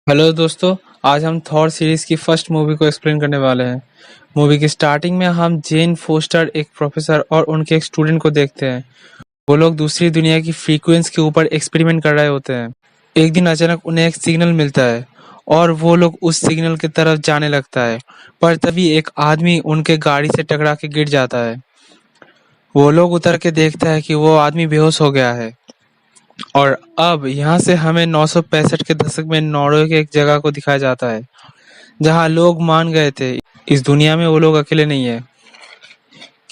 Hello दोस्तों। आज हम थॉर सीरीज की फर्स्ट मूवी को एक्सप्लेन करने वाले हैं। मूवी की स्टार्टिंग में हम जेन फोस्टर एक प्रोफेसर और उनके एक स्टूडेंट को देखते हैं। वो लोग दूसरी दुनिया की फ्रीक्वेंसी के ऊपर एक्सपेरिमेंट कर रहे होते हैं। एक दिन अचानक उन्हें एक सिग्नल मिलता है और वो लोग उस सिग्नल की तरफ जाने लगता है। पर तभी एक आदमी उनके गाड़ी से टकरा के गिर जाता है। वो लोग उतर के देखता है कि वो आदमी बेहोश हो गया है। और अब यहाँ से हमें 965 के दशक में नॉर्वे के एक जगह को दिखाया जाता है जहाँ लोग मान गए थे इस दुनिया में वो लोग अकेले नहीं है।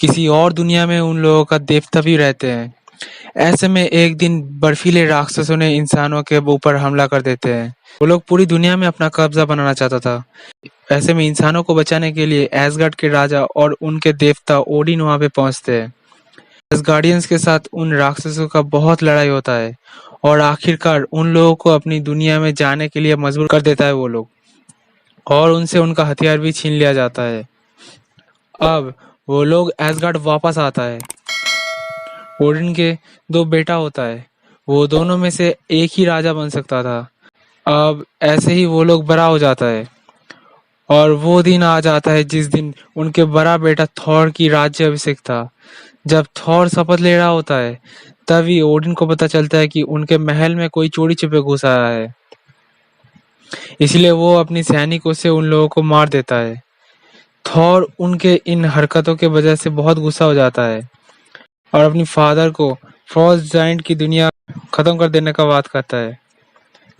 किसी और दुनिया में उन लोगों का देवता भी रहते हैं। ऐसे में एक दिन बर्फीले राक्षसों ने इंसानों के ऊपर हमला कर देते हैं। वो लोग पूरी दुनिया में अपना कब्जा बनाना चाहता था। ऐसे में इंसानों को बचाने के लिए एसगर्ड के राजा और उनके देवता ओडिन वहां पे पहुंचते हैं। एसगार्डियंस के साथ उन राक्षसों का बहुत लड़ाई होता है और आखिरकार उन लोगों को अपनी दुनिया में जाने के लिए मजबूर कर देता है वो लोग, और उनसे उनका हथियार भी छीन लिया जाता है। अब वो लोग एसगार्ड वापस आता है। ओडिन के दो बेटा होता है। वो दोनों में से एक ही राजा बन सकता था। अब ऐसे ही वो लोग बड़ा हो जाता है और वो दिन आ जाता है जिस दिन उनके बड़ा बेटा थॉर की राज्य अभिषेक था। जब थॉर शपथ ले रहा होता है तभी ओडिन को पता चलता है कि उनके महल में कोई चोरी छिपे घुस आया है। इसलिए वो अपनी सैनिकों से उन लोगों को मार देता है। थॉर उनके इन हरकतों के वजह से बहुत गुस्सा हो जाता है और अपनी फादर को फ्रॉस्ट जायंट की दुनिया खत्म कर देने का बात करता है।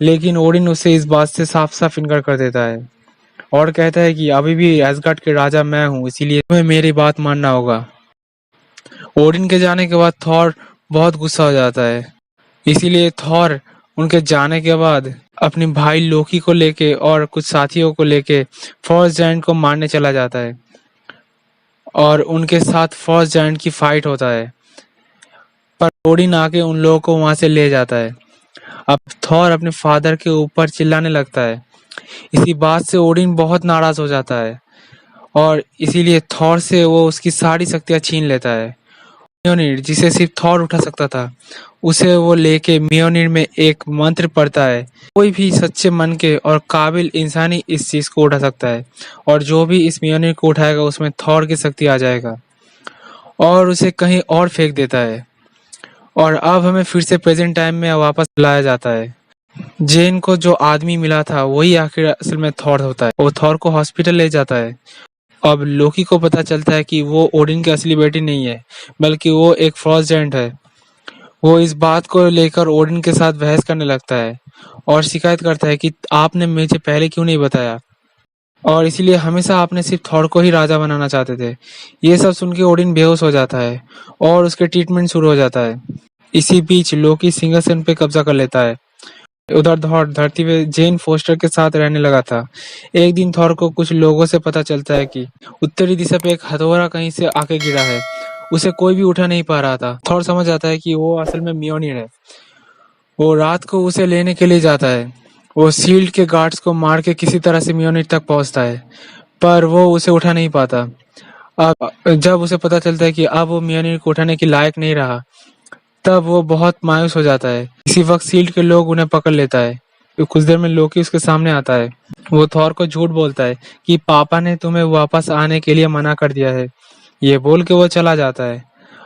लेकिन ओडिन उसे इस बात से साफ साफ इनकार कर देता है और कहता है कि अभी भी एसगार्ड के राजा मैं हूँ, इसीलिए तुम्हें मेरी बात मानना होगा। ओडिन के जाने के बाद थॉर बहुत गुस्सा हो जाता है। इसीलिए थॉर उनके जाने के बाद अपने भाई लोकी को लेके और कुछ साथियों को लेके फ्रॉस्ट जायंट को मारने चला जाता है और उनके साथ फर्स्ट जायंट की फाइट होता है। पर ओडिन आके उन लोगों को वहां से ले जाता है। अब थॉर अपने फादर के ऊपर चिल्लाने लगता है। इसी बात से ओडिन बहुत नाराज हो जाता है और इसीलिए थॉर से वो उसकी सारी शक्तियां छीन लेता है। म्योनिर जिसे सिर्फ थॉर उठा सकता था, उसे वो लेके म्योनिर में एक मंत्र पढ़ता है। कोई भी सच्चे मन के और काबिल इंसान ही इस चीज को उठा सकता है और जो भी इस म्योनिर को उठाएगा उसमें थॉर की शक्ति आ जाएगा और उसे कहीं और फेंक देता है। और अब हमें फिर से प्रेजेंट टाइम में वापस लाया जाता है। जेन को जो आदमी मिला था वही आखिर असल में थॉर होता है। वो थॉर को हॉस्पिटल ले जाता है। अब लोकी को पता चलता है कि वो ओडिन की असली बेटी नहीं है, बल्कि वो एक फ्रॉस्ट जायंट है। वो इस बात को लेकर ओडिन के साथ बहस करने लगता है और शिकायत करता है कि आपने मुझे पहले क्यों नहीं बताया, और इसीलिए हमेशा आपने सिर्फ थॉर को ही राजा बनाना चाहते थे। ये सब सुन के ओडिन बेहोश हो जाता है और उसके ट्रीटमेंट शुरू हो जाता है। इसी बीच लोकी सिंहासन पे कब्जा कर लेता है। उधर थॉर धरती पे जेन फोस्टर के साथ रहने लगा था। एक दिन थॉर को कुछ लोगों से पता चलता है कि उत्तरी दिशा पे एक हथौड़ा कहीं से आके गिरा है। उसे कोई भी उठा नहीं पा रहा था। थॉर समझ आता है कि वो असल में म्योनिर है। वो रात को उसे लेने के लिए जाता है। वो शील्ड के गार्ड्स को मार के किसी तरह से म्योनिर तक पहुंचता है, पर वो उसे उठा नहीं पाता। अब जब उसे पता चलता है कि अब वो म्योनिर को उठाने के लायक नहीं रहा, तब वो बहुत मायूस हो जाता है। इसी वक्त शील्ड के लोग उन्हें पकड़ लेता है। तो कुछ देर में लोकी उसके सामने आता है। वो थॉर को झूठ बोलता है कि पापा ने तुम्हें वापस आने के लिए मना कर दिया है। ये बोल के वो चला जाता है।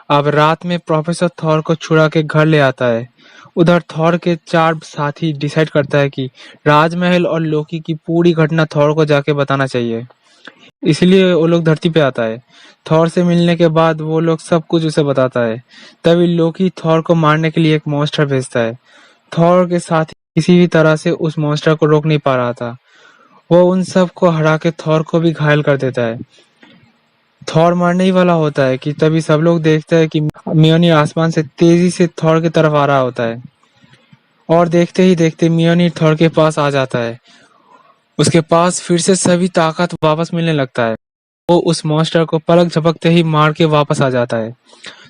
अब रात में प्रोफेसर थॉर को छुड़ा के घर ले आता है। उधर थॉर के चार साथी डिसाइड करता है कि राजमहल और लोकी की पूरी घटना थॉर को जाके बताना चाहिए। इसलिए वो लोग धरती पे आता है। थॉर से मिलने के बाद वो लोग सब कुछ उसे बताता है। तभी लोकी थॉर को मारने के लिए एक मॉन्स्टर भेजता है। थॉर के साथ किसी भी तरह से उस मॉन्स्टर को रोक नहीं पा रहा था। वो उन सब को हरा के थॉर को भी घायल कर देता है। थॉर मरने ही वाला होता है कि तभी सब लोग देखते हैं कि म्योनिर आसमान से तेजी से थॉर की तरफ आ रहा होता है और देखते ही देखते म्योनिर थॉर के पास आ जाता है। उसके पास फिर से सभी ताकत वापस मिलने लगता है। वो उस मॉन्स्टर को पलक झपकते ही मार के वापस आ जाता है।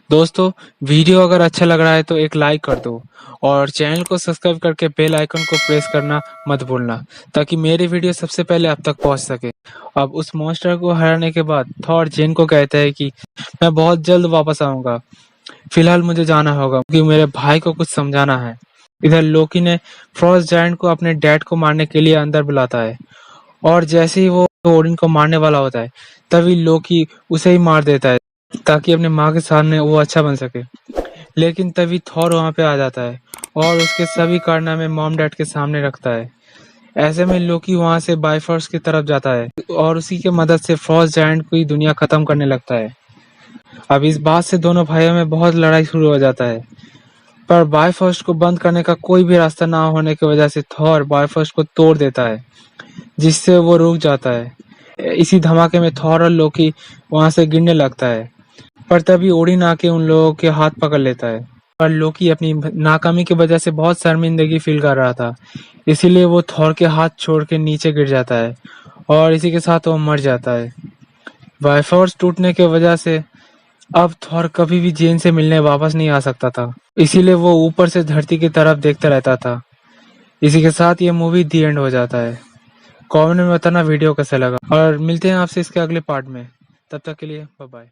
दोस्तों, वीडियो अगर अच्छा लग रहा है तो एक लाइक कर दो और चैनल को सब्सक्राइब करके बेल आइकन को प्रेस करना मत भूलना, ताकि मेरी वीडियो सबसे पहले आप तक पहुंच सके। अब उस मॉन्स्टर को हराने के बाद थॉर जेन को कहता है कि मैं बहुत जल्द वापस आऊंगा। फिलहाल मुझे जाना होगा क्योंकि मेरे भाई को कुछ समझाना है। इधर लोकी ने फ्रॉस्ट जायंट को अपने डैड को मारने के लिए अंदर बुलाता है और जैसे ही वो ओडिन को मारने वाला होता है तभी लोकी उसे ही मार देता है ताकि अपने माँ के सामने वो अच्छा बन सके। लेकिन तभी थॉर वहां पे आ जाता है और उसके सभी कारनामे मॉम डैड के सामने रखता है। ऐसे में लोकी वहां से बाइफर्स की तरफ जाता है और उसी के मदद से फ्रॉस्ट जायंट की दुनिया खत्म करने लगता है। अब इस बात से दोनों भाइयों में बहुत लड़ाई शुरू हो जाता है, पर बाइफर्स्ट को बंद करने का कोई भी रास्ता ना होने की वजह से थॉर बाइफर्स्ट को तोड़ देता है, जिससे वो रुक जाता है। इसी धमाके में थॉर और लोकी वहां से गिरने लगता है, पर तभी ओडिन आके उन लोगों के हाथ पकड़ लेता है। पर लोकी अपनी नाकामी की वजह से बहुत शर्मिंदगी फील कर रहा था, इसीलिए वो थॉर के हाथ छोड़ के नीचे गिर जाता है और इसी के साथ वो मर जाता है। बाइफोर्स टूटने की वजह से अब थॉर कभी भी जेन से मिलने वापस नहीं आ सकता था, इसीलिए वो ऊपर से धरती की तरफ देखता रहता था। इसी के साथ ये मूवी दी एंड हो जाता है। कमेंट में बताना वीडियो कैसा लगा और मिलते हैं आपसे इसके अगले पार्ट में। तब तक के लिए बाय बाय।